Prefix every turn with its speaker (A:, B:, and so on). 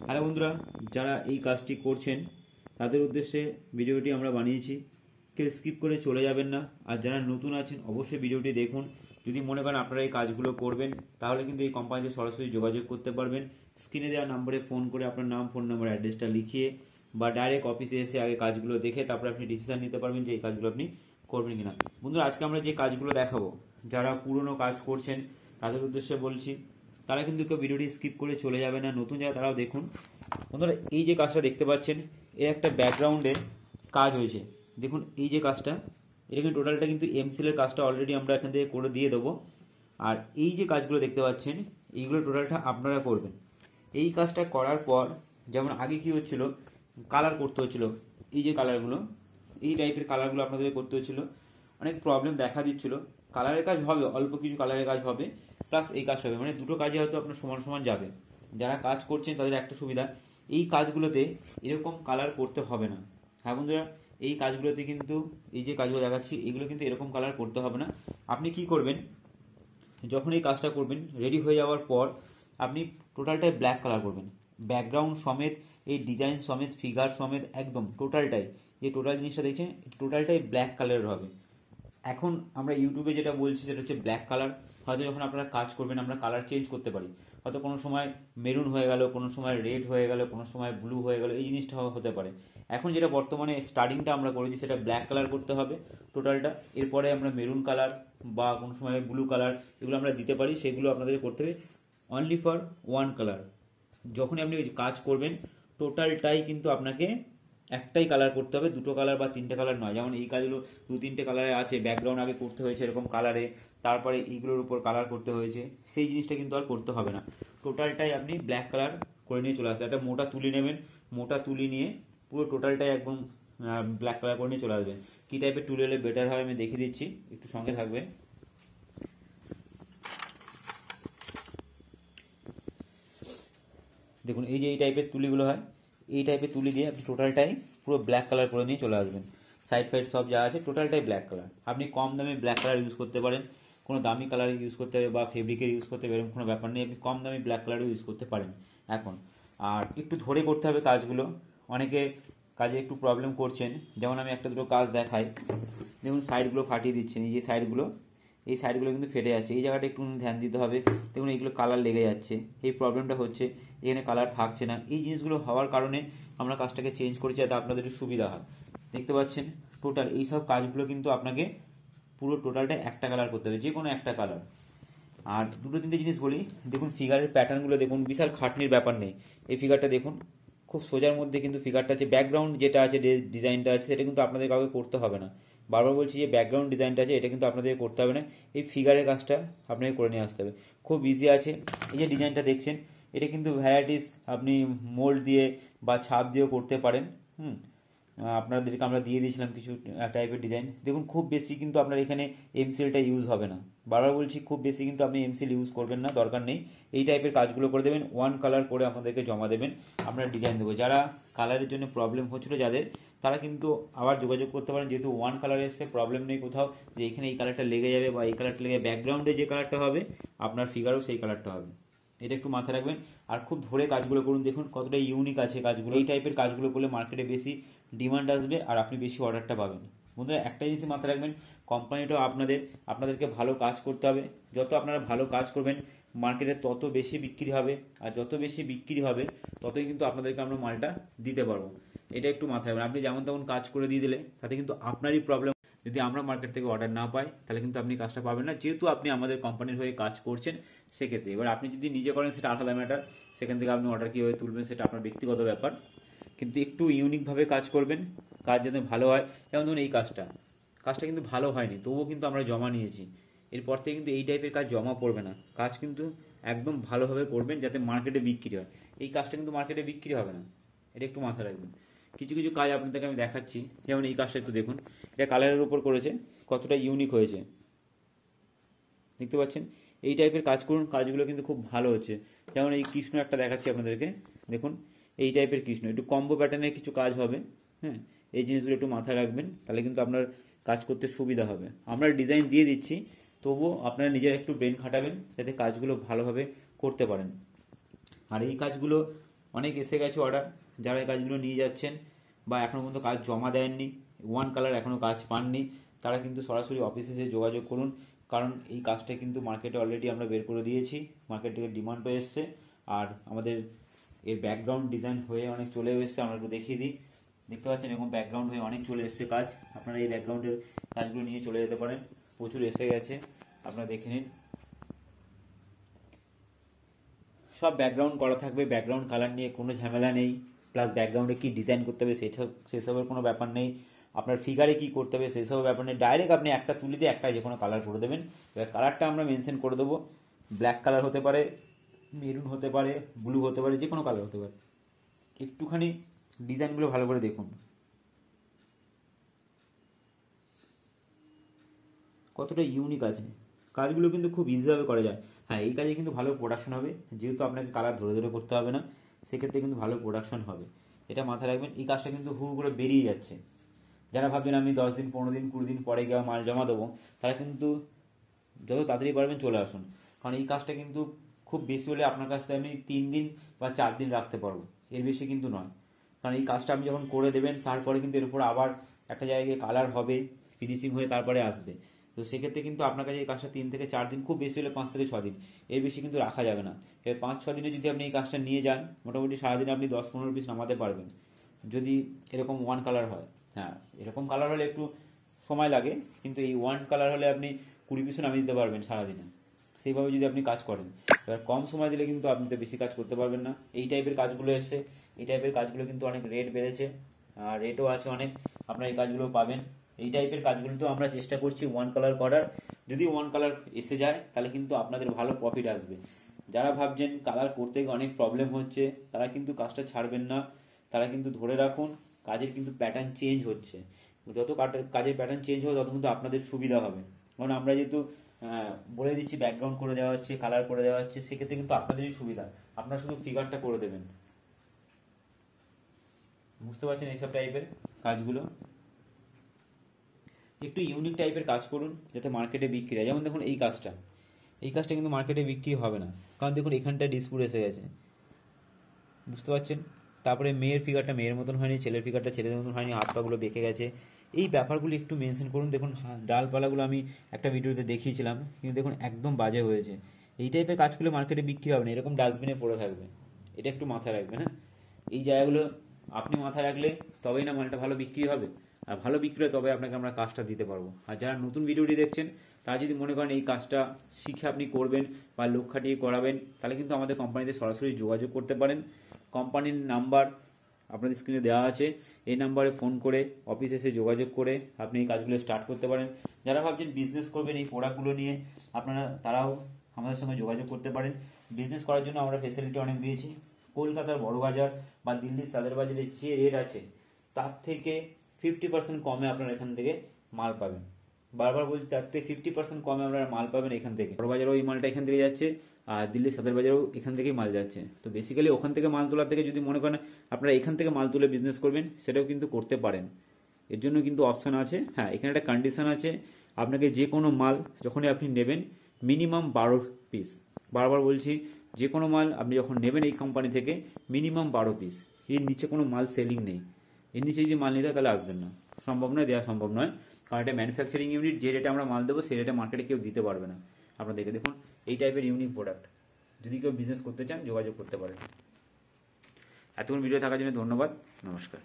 A: Hello বন্ধুরা, যারা এই কাজটি করছেন তাদের উদ্দেশ্যে ভিডিওটি আমরা বানিয়েছি। কেউ স্কিপ করে চলে যাবেন না। আর যারা নতুন আছেন অবশ্যই ভিডিওটি দেখুন। যদি মনে করেন আপনারা এই কাজগুলো করবেন তাহলে কিন্তু এই কোম্পানিতে সরাসরি যোগাযোগ করতে পারবেন। স্ক্রিনে দেওয়া নম্বরে ফোন করে আপনার নাম, ফোন নাম্বার, অ্যাড্রেসটা লিখিয়ে বা ডাইরেক্ট অফিসে এসে আগে কাজগুলো দেখে তারপরে আপনি ডিসিশন নিতে পারবেন যে এই কাজগুলো আপনি করবেন কিনা। বন্ধুরা, আজকে আমরা যে কাজগুলো দেখাবো, যারা পুরনো কাজ করছেন তাদের উদ্দেশ্যে বলছি, তারা কিন্তু কেউ ভিডিওটি স্কিপ করে চলে যাবে না। নতুন যারা তারাও দেখুন। বন্ধুরা, এই যে কাজটা দেখতে পাচ্ছেন এর একটা ব্যাকগ্রাউন্ডে কাজ হয়েছে। দেখুন এই যে কাজটা, এটা কিন্তু টোটালটা কিন্তু এমসিলের কাজটা অলরেডি আমরা এখান থেকে করে দিয়ে দেবো। আর এই যে কাজগুলো দেখতে পাচ্ছেন এইগুলো টোটালটা আপনারা করবেন। এই কাজটা করার পর যেমন আগে কি হচ্ছিল, কালার করতে হচ্ছিল, এই যে কালারগুলো, এই টাইপের কালারগুলো আপনাদের করতে হচ্ছিল, অনেক প্রবলেম দেখা দিচ্ছিল। কালারের কাজ হবে, অল্প কিছু কালারের কাজ হবে, প্লাস এই কাজটা হবে, মানে দুটো কাজে হয়তো আপনার সমান সমান যাবে। যারা কাজ করছেন তাদের একটা সুবিধা, এই কাজগুলোতে এরকম কালার করতে হবে না। হ্যাঁ বন্ধুরা, এই কাজগুলোতে কিন্তু এই যে কাজগুলো দেখাচ্ছি এগুলো কিন্তু এরকম কালার করতে হবে না। আপনি কি করবেন, যখন এই কাজটা করবেন রেডি হয়ে যাওয়ার পর আপনি টোটালটাই ব্ল্যাক কালার করবেন, ব্যাকগ্রাউন্ড সমেত, এই ডিজাইন সমেত, ফিগার সমেত, একদম টোটালটাই, যে টোটাল জিনিসটা দেখছেন টোটালটাই ব্ল্যাক কালারের হবে। এখন আমরা ইউটিউবে যেটা বলছি সেটা হচ্ছে ব্ল্যাক কালার। হয়তো যখন আপনারা কাজ করবেন আমরা কালার চেঞ্জ করতে পারি, হয়তো কোনো সময় মেরুন হয়ে গেল, কোনো সময় রেড হয়ে গেল, কোনো সময় ব্লু হয়ে গেল, এই জিনিসটা হতে পারে। এখন যেটা বর্তমানে স্টার্টিংটা আমরা করেছি সেটা ব্ল্যাক কালার করতে হবে টোটালটা। এরপরে আমরা মেরুন কালার বা কোনো সময় ব্লু কালার এগুলো আমরা দিতে পারি, সেগুলো আপনাদের করতে হবে অনলি ফর ওয়ান কালার। যখনই আপনি কাজ করবেন টোটালটাই কিন্তু আপনাকে একটাই কালার করতে হবে, দুটো কালার বা তিনটে কালার নয়। যেমন এই কাজগুলো দু তিনটে কালারে আছে, ব্যাকগ্রাউন্ড আগে করতে হয়েছে এরকম কালারে, তারপরে এইগুলোর উপর কালার করতে হয়েছে, সেই জিনিসটা কিন্তু আর করতে হবে না। টোটালটাই আপনি ব্ল্যাক কালার করে নিয়ে চলে আসবে। একটা মোটা তুলি নেবেন, মোটা তুলি নিয়ে পুরো টোটালটাই একদম ব্ল্যাক কালার করে নিয়ে চলে আসবেন। কী টাইপের তুলি হলে বেটার হয় আমি দেখিয়ে দিচ্ছি, একটু সঙ্গে থাকবেন। দেখুন এই যে এই টাইপের তুলিগুলো হয়, এই টাইপের তুলি দিয়ে আপনি টোটালটাই পুরো ব্ল্যাক কালার করে নিয়ে চলে আসবেন। সাইড ফাইড সব যা আছে টোটালটাই ব্ল্যাক কালার। আপনি কম দামে ব্ল্যাক কালার ইউজ করতে পারেন, কোনো দামি কালার ইউজ করতে হবে বা ফেব্রিকের ইউজ করতে হবে এরকম কোনো ব্যাপার নেই, আপনি কম দামি ব্ল্যাক কালারও ইউজ করতে পারেন এখন। আর একটু ধরে করতে হবে কাজগুলো, অনেকে কাজে একটু প্রবলেম করছেন। যেমন আমি একটা দুটো কাজ দেখাই, দেখুন সাইডগুলো ফাটিয়ে দিচ্ছেন, এই যে সাইডগুলো, এই সাইডগুলো কিন্তু ফেটে যাচ্ছে, এই জায়গাটা একটু ধ্যান দিতে হবে। দেখুন এইগুলো কালার লেগে যাচ্ছে, এই প্রবলেমটা হচ্ছে, এখানে কালার থাকছে না। এই জিনিসগুলো হওয়ার কারণে আমরা কাজটাকে চেঞ্জ করেছি যাতে আপনাদের সুবিধা হয়। দেখতে পাচ্ছেন টোটাল এই সব কাজগুলো কিন্তু আপনাকে পুরো টোটালটা একটা কালার করতে হবে, যে কোনো একটা কালার। আর দুটো তিনটে জিনিস বলি, দেখুন ফিগারের প্যাটার্নগুলো দেখুন, বিশাল খাটনির ব্যাপার নেই। এই ফিগারটা দেখুন খুব সোজার মধ্যে কিন্তু ফিগারটা আছে, ব্যাকগ্রাউন্ড যেটা আছে, ডিজাইনটা আছে, সেটা কিন্তু আপনাদের কাউকে করতে হবে না। বারবার বলছি যে ব্যাকগ্রাউন্ড ডিজাইনটা আছে এটা কিন্তু আপনাদের করতে হবে না, এই ফিগারের কাজটা আপনাকে করে নিয়ে আসতে হবে, খুব ইজি আছে। এই যে ডিজাইনটা দেখছেন এটা কিন্তু ভ্যারাইটিস, আপনি মোল্ড দিয়ে বা ছাপ দিয়েও করতে পারেন। আপনাদেরকে আমরা দিয়ে দিয়েছিলাম কিছু টাইপের ডিজাইন। দেখুন খুব বেশি কিন্তু আপনার এখানে এমসিলটা ইউজ হবে না, বারবার বলছি খুব বেশি কিন্তু আপনি এমসিল ইউজ করবেন না, দরকার নেই। এই টাইপের কাজগুলো করে দেবেন, ওয়ান কালার করে আমাদেরকে জমা দেবেন, আমরা ডিজাইন দেবো। যারা কালারের জন্য প্রবলেম হচ্ছিল যাদের, তারা কিন্তু আবার যোগাযোগ করতে পারেন, যেহেতু ওয়ান কালার এসছে প্রবলেম নেই কোথাও যে এখানে এই কালারটা লেগে যাবে বা এই কালারটা লেগে, ব্যাকগ্রাউন্ডে যে কালারটা হবে আপনার ফিগারও সেই কালারটা হবে, এটা একটু মাথায় রাখবেন। আর খুব ধরে কাজগুলো করুন, দেখুন কতটা ইউনিক আছে কাজগুলো। এই টাইপের কাজগুলো করলে মার্কেটে বেশি ডিমান্ড আসবে আর আপনি বেশি অর্ডারটা পাবেন। বন্ধুরা একটা জিনিস মাথায় রাখবেন, কোম্পানিটাও আপনাদেরকে ভালো কাজ করতে হবে। যত আপনারা ভালো কাজ করবেন মার্কেটে তত বেশি বিক্রি হবে, আর যত বেশি বিক্রি হবে ততই কিন্তু আপনাদেরকে আমরা মালটা দিতে পারবো। এটা একটু মাথায় রাখবেন। আপনি যেমন তেমন কাজ করে দিয়ে দিলে তাতে কিন্তু আপনারই প্রবলেম। যদি আমরা মার্কেট থেকে অর্ডার না পাই তাহলে কিন্তু আপনি কাজটা পাবেন না, যেহেতু আপনি আমাদের কোম্পানির হয়ে কাজ করছেন। সেক্ষেত্রে এবার আপনি যদি নিজে করেন সেটা আলাদা ম্যাটার, সেখান থেকে আপনি অর্ডার কীভাবে তুলবেন সেটা আপনার ব্যক্তিগত ব্যাপার, কিন্তু একটু ইউনিকভাবে কাজ করবেন, কাজ যাতে ভালো হয়। যেমন ধরুন এই কাজটা কিন্তু ভালো হয়নি, তবুও কিন্তু আমরা জমা নিয়েছি। এরপর থেকে কিন্তু এই টাইপের কাজ জমা পড়বে না, কাজ কিন্তু একদম ভালোভাবে করবেন যাতে মার্কেটে বিক্রি হয়। এই কাজটা কিন্তু মার্কেটে বিক্রি হবে না, এটা একটু মাথায় রাখবেন। কিছু কিছু কাজ আপনাদেরকে আমি দেখাচ্ছি, যেমন এই কাজটা একটু দেখুন, এটা কালারের উপর করেছে, কতটা ইউনিক হয়েছে দেখতে পাচ্ছেন। এই টাইপের কাজ করুন, কাজগুলো কিন্তু খুব ভালো হচ্ছে। যেমন এই কৃষ্ণ একটা দেখাচ্ছি আপনাদেরকে, দেখুন এই টাইপের কৃষ্ণ, একটু কম্বো প্যাটার্নের কিছু কাজ হবে। হ্যাঁ, এই জিনিসগুলো একটু মাথায় রাখবেন, তাহলে কিন্তু আপনার কাজ করতে সুবিধা হবে। আমরা ডিজাইন দিয়ে দিচ্ছি, তবুও আপনারা নিজেরা একটু ব্রেন খাটাবেন যাতে কাজগুলো ভালোভাবে করতে পারেন। আর এই কাজগুলো অনেক এসে গেছে অর্ডার, যারা এই কাজগুলো নিয়ে যাচ্ছেন বা এখনও পর্যন্ত কাজ জমা দেননি, ওয়ান কালার এখনও কাজ পাননি, তারা কিন্তু সরাসরি অফিসে এসে যোগাযোগ করুন। কারণ এই কাজটা কিন্তু মার্কেটে অলরেডি আমরা বের করে দিয়েছি, মার্কেট থেকে ডিমান্ডও এসছে। আর আমাদের এর ব্যাকগ্রাউন্ড ডিজাইন হয়ে অনেক চলেও এসছে, আমরা একটু দেখিয়ে দিই। দেখতে পাচ্ছেন এরকম ব্যাকগ্রাউন্ড হয়ে অনেক চলে এসছে কাজ। আপনারা এই ব্যাকগ্রাউন্ডের কাজগুলো নিয়ে চলে যেতে পারেন, প্রচুর এসে গেছে, আপনারা দেখে নিন। সব ব্যাকগ্রাউন্ড করা থাকবে, ব্যাকগ্রাউন্ড কালার নিয়ে কোনো ঝামেলা নেই। প্লাস ব্যাকগ্রাউন্ডে কী ডিজাইন করতে হবে সেসবের কোনো ব্যাপার নেই। আপনার ফিগারে কী করতে হবে সেসবের ব্যাপার নেই। ডাইরেক্ট আপনি একটা তুলি দিয়ে একটা যে কোনো কালার করে দেবেন। এবার কালারটা আমরা মেনশন করে দেবো, ব্ল্যাক কালার হতে পারে, মেরুন হতে পারে, ব্লু হতে পারে, যে কোনো কালার হতে পারে। একটুখানি ডিজাইনগুলো ভালো করে দেখুন, কতটা ইউনিক আছে। কাজগুলো কিন্তু খুব ইজিভাবে করা যায়। হ্যাঁ, এই কাজে কিন্তু ভালো প্রোডাকশন হবে, যেহেতু আপনাকে কালার ধরে ধরে করতে হবে না, সেক্ষেত্রে কিন্তু ভালো প্রোডাকশন হবে, এটা মাথায় রাখবেন। এই কাজটা কিন্তু হুড় করে বেরিয়ে যাচ্ছে। যারা ভাববেন আমি 10 দিন 15 দিন 20 দিন পরে গিয়ে মাল জমা দেবো, তারা কিন্তু যত তাড়াতাড়ি পারবেন চলে আসুন। কারণ এই কাজটা কিন্তু খুব বেশি হলে আপনার কাছ থেকে আমি 3 দিন বা 4 দিন রাখতে পারবো, এর বেশি কিন্তু নয়। কারণ এই কাজটা আপনি যখন করে দেবেন তারপরে কিন্তু এর উপর আবার একটা জায়গায় কালার হবে, ফিনিশিং হয়ে তারপরে আসবে। তো সেক্ষেত্রে কিন্তু আপনার কাছে এই কাজটা 3 থেকে 4 দিন, খুব বেশি হলে 5 থেকে 6 দিন, এর বেশি কিন্তু রাখা যাবে না। এবার 5-6 দিনে যদি আপনি এই কাজটা নিয়ে যান, মোটামুটি সারাদিনে আপনি 10-15 পিস নামাতে পারবেন, যদি এরকম ওয়ান কালার হয়। হ্যাঁ, এরকম কালার হলে একটু সময় লাগে, কিন্তু এই ওয়ান কালার হলে আপনি 20 পিসও নামিয়ে দিতে পারবেন সারাদিনে, সেইভাবে যদি আপনি কাজ করেন। এবার কম সময় দিলে কিন্তু আপনি তো বেশি কাজ করতে পারবেন না। এই টাইপের কাজগুলো এসছে, এই টাইপের কাজগুলো কিন্তু অনেক রেট বেড়েছে, আর রেটও আছে অনেক, আপনারা এই কাজগুলো পাবেন। এই টাইপের কাজগুলো তো আমরা চেষ্টা করছি ওয়ান কালার করার। যদি ওয়ান কালার এসে যায় তাহলে কিন্তু আপনাদের ভালো প্রফিট আসবে। যারা ভাবছেন কালার করতে গিয়ে অনেক প্রবলেম হচ্ছে, তারা কিন্তু কাজটা ছাড়বেন না, তারা কিন্তু ধরে রাখুন। কাজের কিন্তু প্যাটার্ন চেঞ্জ হচ্ছে, যত কাজের প্যাটার্ন চেঞ্জ হবে তত কিন্তু আপনাদের সুবিধা হবে। কারণ আমরা যেহেতু বলে দিচ্ছি ব্যাকগ্রাউন্ড করে দেওয়া হচ্ছে, কালার করে দেওয়া হচ্ছে, সেক্ষেত্রে কিন্তু আপনাদেরই সুবিধা, আপনারা শুধু ফিগারটা করে দেবেন। বুঝতে পারছেন এইসব টাইপের কাজগুলো? একটু ইউনিক টাইপের কাজ করুন যাতে মার্কেটে বিক্রি হয়। যেমন দেখুন এই কাজটা কিন্তু মার্কেটে বিক্রি হবে না, কারণ দেখুন এখানটা ডিসপুট এসে গেছে, বুঝতে পারছেন? তারপরে মেয়ের ফিগারটা মেয়ের মতন হয়নি, ছেলের ফিগারটা ছেলের মতন হয়নি, হাত পাগুলো বেঁকে গেছে। এই ব্যাপারগুলো একটু মেনশন করুন। দেখুন ডালপালাগুলো আমি একটা ভিডিওতে দেখিয়েছিলাম, কিন্তু দেখুন একদম বাজে হয়েছে। এই টাইপের কাজগুলো মার্কেটে বিক্রি হবে না, এরকম ডাস্টবিনে পড়ে থাকবে, এটা একটু মাথায় রাখবেন। হ্যাঁ, এই জায়গাগুলো আপনি মাথায় রাখলে তবেই না মালটা ভালো বিক্রি হবে, আর ভালো বিক্রি হয় তবে আপনাকে আমরা কাজটা দিতে পারবো। আর যারা নতুন ভিডিওটি দেখছেন, তারা যদি মনে করেন এই কাজটা শিখে আপনি করবেন বা লোক খাটিয়ে করাবেন, তাহলে কিন্তু আমাদের কোম্পানিতে সরাসরি যোগাযোগ করতে পারেন। কোম্পানির নাম্বার আপনাদের স্ক্রিনে দেওয়া আছে, এই নাম্বারে ফোন করে অফিসে এসে যোগাযোগ করে আপনি এই কাজগুলো স্টার্ট করতে পারেন। যারা ভাবছেন বিজনেস করবেন এই প্রোডাক্টগুলো নিয়ে, আপনারা তারাও আমাদের সঙ্গে যোগাযোগ করতে পারেন। বিজনেস করার জন্য আমরা ফেসিলিটি অনেক দিয়েছি। কলকাতার বড়বাজার বা দিল্লির সাদের বাজারে যে রেট আছে তার থেকে 50% কমে আপনারা এখান থেকে মাল পাবেন। বারবার বলছি, তার থেকে 50% কমে আপনারা মাল পাবেন এখান থেকে। বড়বাজারেও এই মালটা এখান থেকে যাচ্ছে, আর দিল্লির সাদের বাজারেও এখান থেকেই মাল যাচ্ছে। তো বেসিক্যালি ওখান থেকে মাল তোলার থেকে যদি মনে করেন আপনারা এখান থেকে মাল তুলে বিজনেস করবেন, সেটাও কিন্তু করতে পারেন। এর জন্য কিন্তু অপশান আছে। হ্যাঁ, এখানে একটা কন্ডিশন আছে, আপনাকে যে কোনো মাল যখনই আপনি নেবেন মিনিমাম 12 পিস, বারবার বলছি, যে কোনো মাল আপনি যখন নেবেন এই কোম্পানি থেকে মিনিমাম 12 পিস, এর নিচে কোনো মাল সেলিং নেই। এর নিচে যদি মাল নিতে হয় তাহলে আসবেন না, সম্ভব নয়, দেওয়া সম্ভব নয়। কারণ এটা ম্যানুফ্যাকচারিং ইউনিট, যে রেটে আমরা মাল দেবো সেই রেটে মার্কেটে কেউ দিতে পারবে না। আপনারা দেখে দেখুন এই টাইপের ইউনিক প্রোডাক্ট, যদি কেউ বিজনেস করতে চান যোগাযোগ করতে পারেন। এতক্ষণ ভিডিও থাকার জন্য ধন্যবাদ, নমস্কার।